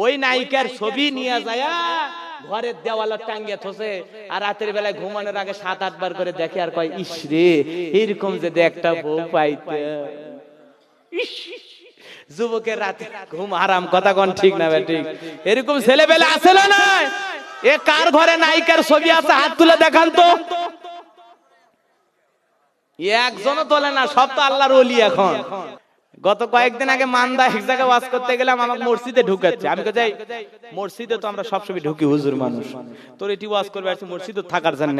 ওই নায়িকার ছবি নিয়ে যায় ঘরের দেওয়ালে টাঙ্গিয়ে থসে, আর রাতের বেলায় ঘুমানোর আগে 7-8 বার করে দেখে আর কয় ইস রে এরকম যদি একটা বউ পাইতে। যুবকের রাতে ঘুম হারাম, কথা কোন ঠিক না ঠিক? এরকম ছেলেবেলা আছে না না? এ কার ঘরে নায়িকার ছবি আছে হাত তুলে দেখান তো। একজনও তোলে না, সব তো আল্লাহর ওলি। এখন গত কয়েকদিন আগে মান্দা এক জায়গায় ওয়াজ করতে গেলাম, আমাকে মসজিদে ঢুকাচ্ছে। আমি কই মসজিদে তো আমরা সবসময় ঢুকি, হুজুর মানুষ, তোর এটি ওয়াজ করবে আসছে মসজিদে থাকার জন্য,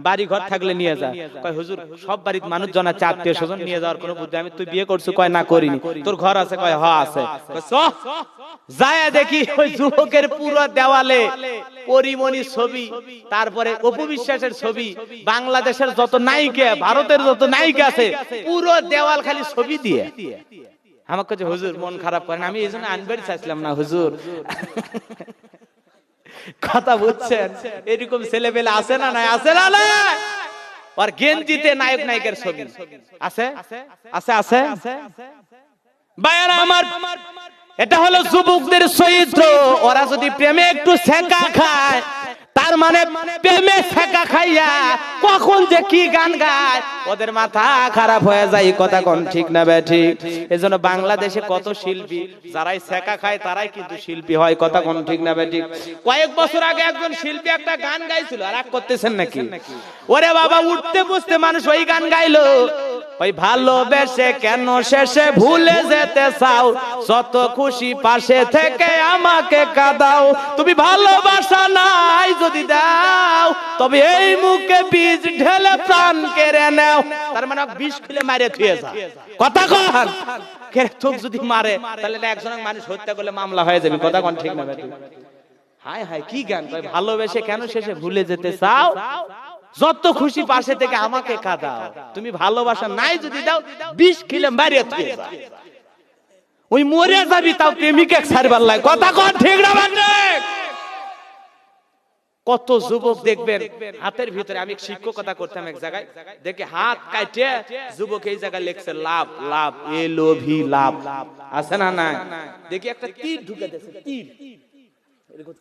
বাড়ি ঘর থাকলে নিয়ে যা। কয় হুজুর সব বাড়ির মানুষ জনা 4 স্বজন নিয়ে যাওয়ার কোনো বুদ্ধি। আমি তুই বিয়ে করছিস? কয় না করিনি। তোর ঘর আছে? কয় হ্যাঁ আছে। যায় দেখি ওই যুবকের পুরো দেওয়ালে পরিমণির ছবি, তারপরে অপু বিশ্বাসের ছবি, বাংলাদেশের যত নায়িকা, ভারতের যত নায়িকা আছে, পুরো দেওয়াল খালি ছবি দিয়ে। আমাকে কাছে হুজুর মন খারাপ করেন, আমি এই জন্য আনবেন চাইছিলাম না হুজুর। কথা বুঝছেন? এরকম ছেলেবেলা আছে না নাই? আছে না না? আর গেঞ্জিতে নায়ক নায়িকার ছবি আছে আছে আছে। ভাইরা আমার, এটা হলো যুবকদের চরিত্র। ওরা যদি প্রেমে একটু ছেঁকা খায়, তার মানে প্রেমে ছেঁকা খাইয়া কখন যে কি গান গায় ওদের মাথা খারাপ হয়ে যায়। কথা কোন ঠিক না ঠিক? এজন্য বাংলাদেশে কত শিল্পী যারাই ছেঁকা খায় তারাই কিন্তু শিল্পী হয়। কথা কোন ঠিক না ঠিক? কয়েক বছর আগে একজন শিল্পী একটা গান গাইছিল, আর রাগ করতেছেন নাকি? ওরে বাবা, উঠতে বসতে মানুষ ওই গান গাইলো, ওই ভালোবেসে কেন শেষে ভুলে যেতে চাও, যত খুশি পাশে থেকে আমাকে কাঁদাও, তুমি ভালোবাসা নাই যদি দাও, তবে এই মুখে বীজ ঢেলে প্রাণ কেড়ে নাও। তার মানে বিষ খুলে মারে থুয়ে যা। কথা কন কে তোক যদি মারে তাহলে একজন মানুষ হত্যা করলে মামলা হয়ে যাবে। কথা কোন ঠিক না বেটি? হায় হায় কি গান! ভাই ভালোবেসে কেন শেষে ভুলে যেতে চাও, যত খুশি পাশে থেকে আমাকে কাঁদাও, তুমি ভালোবাসা নাই যদি দাও, বিষ খেলে মারিয়ে থুয়ে যা। ওই মরে যাবি তাও প্রেমিক এক ছাড়বার লাগে। কথা কোন ঠিক না বেটি? কত যুবক দেখবেন হাতের ভিতরে, আমি শিক্ষকতা করতাম এক জায়গায়, দেখে হাত কাটে যুবক এই জায়গায় লিখছে লাভ লাভ, এলোভি লাভ। আছে না না? দেখি একটা তীর ঢুকে দিয়েছে, তীর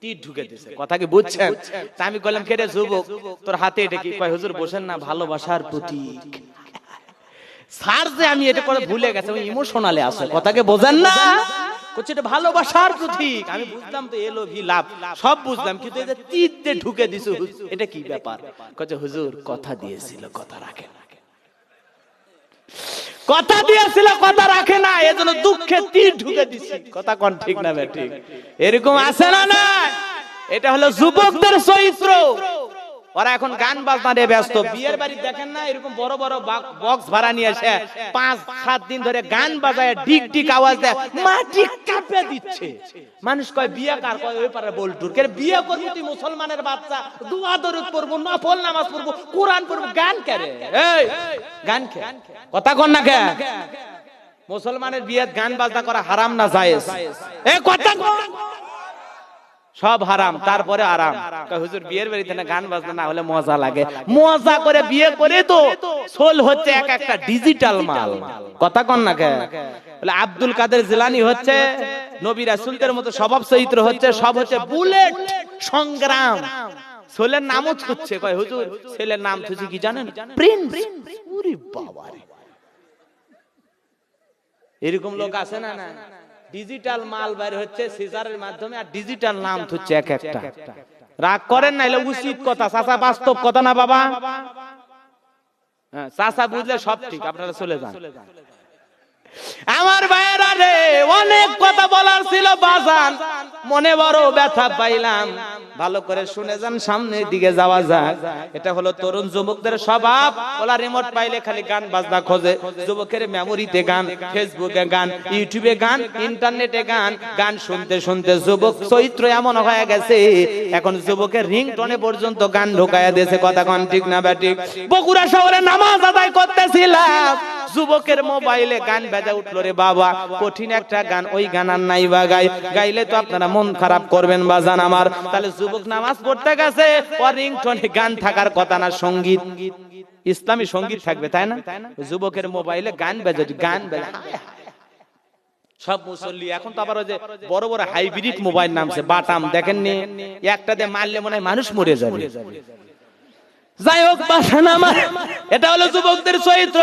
তীর ঢুকে দিয়েছে। কথা কি বুঝছেন? তা আমি বললাম কে রে যুবক, তোর হাতে এটা কি? কয় হুজুর বসেন না, ভালোবাসার প্রতীক। স্যার যে আমি এটা করে ভুলে গেছে, ওই ইমোশনালে আছে। কথাকে বোঝেন না? এটা ভালোবাসার প্রতীক। আমি বুঝলাম তো এলোভি লাভ, সব বুঝলাম, কিন্তু এটা তীরতে ঢুকে দিছো, এটা কি ব্যাপার? কচ্ছে হুজুর কথা দিয়েছিল কথা রাখে না, কথা দিয়েছিল কথা রাখে না, এজন্য দুঃখে তীর ঢুকে দিছি। কথা কোন ঠিক না ঠিক? এরকম আছে না না? এটা হলো যুবকদের চরিত্র। ওরা এখন গান বাজনা নিয়ে ব্যস্ত। বিয়ের বাড়ি দেখেন না, এরকম বড় বড় বক্স ভাড়া নিয়ে এসে 5-7 দিন ধরে গান বাজায়, ডিক ডিক আওয়াজ দেয়, মাটি কাঁপে দিচ্ছে। মানুষ কয় বিয়ে কার? কয় ওই পারে বল্টুর। কে বিয়ে করবি তুই? মুসলমানের বাচ্চা, দুয়া দরুদ পড়বো, নফল নামাজ পড়বো, কোরআন পড়বো, গান করে? এই গান কে? কথা কোন না কে? মুসলমানের বিয়ে গান বাজনা করা হারাম না জায়েজ? এ কথা কোন? সব হারাম, তারপরে আরাম। হুজুর বিয়ের বাড়িতে না গান বাজনা না হলে মজা লাগে। মজা করে বিয়ে করে তো সোল হচ্ছে এক একটা ডিজিটাল মাল। কথা কন না কে? বলে আব্দুল কাদের জিলানী হচ্ছে নবী রাসূলদের মতো স্বভাব চরিত্র হচ্ছে, সব হচ্ছে বুলেট সংগ্রাম। সোলের নামও হচ্ছে, কয় হুজুর ছেলের নাম থুছি কি জানেন? প্রিন্স। ওরে বাবা রে, এরকম লোক আছে না না? ডিজিটাল মাল বাইরে হচ্ছে সিজারের মাধ্যমে, আর ডিজিটাল নাম হচ্ছে এক একটা। রাগ করেন না, এটা উচিত কথা। চাচা বাস্তব কথা না বাবা? হ্যাঁ, চাচা বুঝলে সব ঠিক, আপনারা চলে যান। আমার ভাইয়েরা রে, অনেক কথা বলার ছিল বাজান, মনে বড় ব্যথা পাইলাম। ভালো করে শুনে যান, সামনের দিকে যাওয়া যাক। এটা হলো তরুণ যুবকদের স্বভাব। ওলা রিমোট পাইলে খালি গান বাজনা খোঁজে। যুবকের মেমোরিতে গান, ফেসবুকে গান, ইউটিউবে গান, ইন্টারনেটে গান। গান শুনতে শুনতে যুবক চরিত্র এমন হয়ে গেছে, এখন যুবকের রিংটনে পর্যন্ত গান ঢোকায়া দিয়েছে। কথা কোন ঠিক না ব্যাটিক? বগুড়া শহরে নামাজ আদায় করতেছিলাম, যুবকের মোবাইলে গান বেজে উঠলো রে বাবা, কঠিন একটা গান। ওই গান আর নাই বা গাইলে তো আপনারা মন খারাপ করবেন বাজান আমার। তাহলে যুবক নামাজ পড়তে গেছে, ওর রিংটনে গান থাকার কথা না, সঙ্গীত, ইসলামী সঙ্গীত থাকবে, তাই না? যুবকের মোবাইলে গান বেজে, গান বেজে। সব মুসল্লি এখন তো আবার ওই যে বড় বড় হাইব্রিড মোবাইল নামছে বাটাম, দেখেননি? একটা দিয়ে মারলে মনে হয় মানুষ মরে যাবে। যাই হোক, বাসা না আমার, এটা হলো যুবকদের চরিত্র।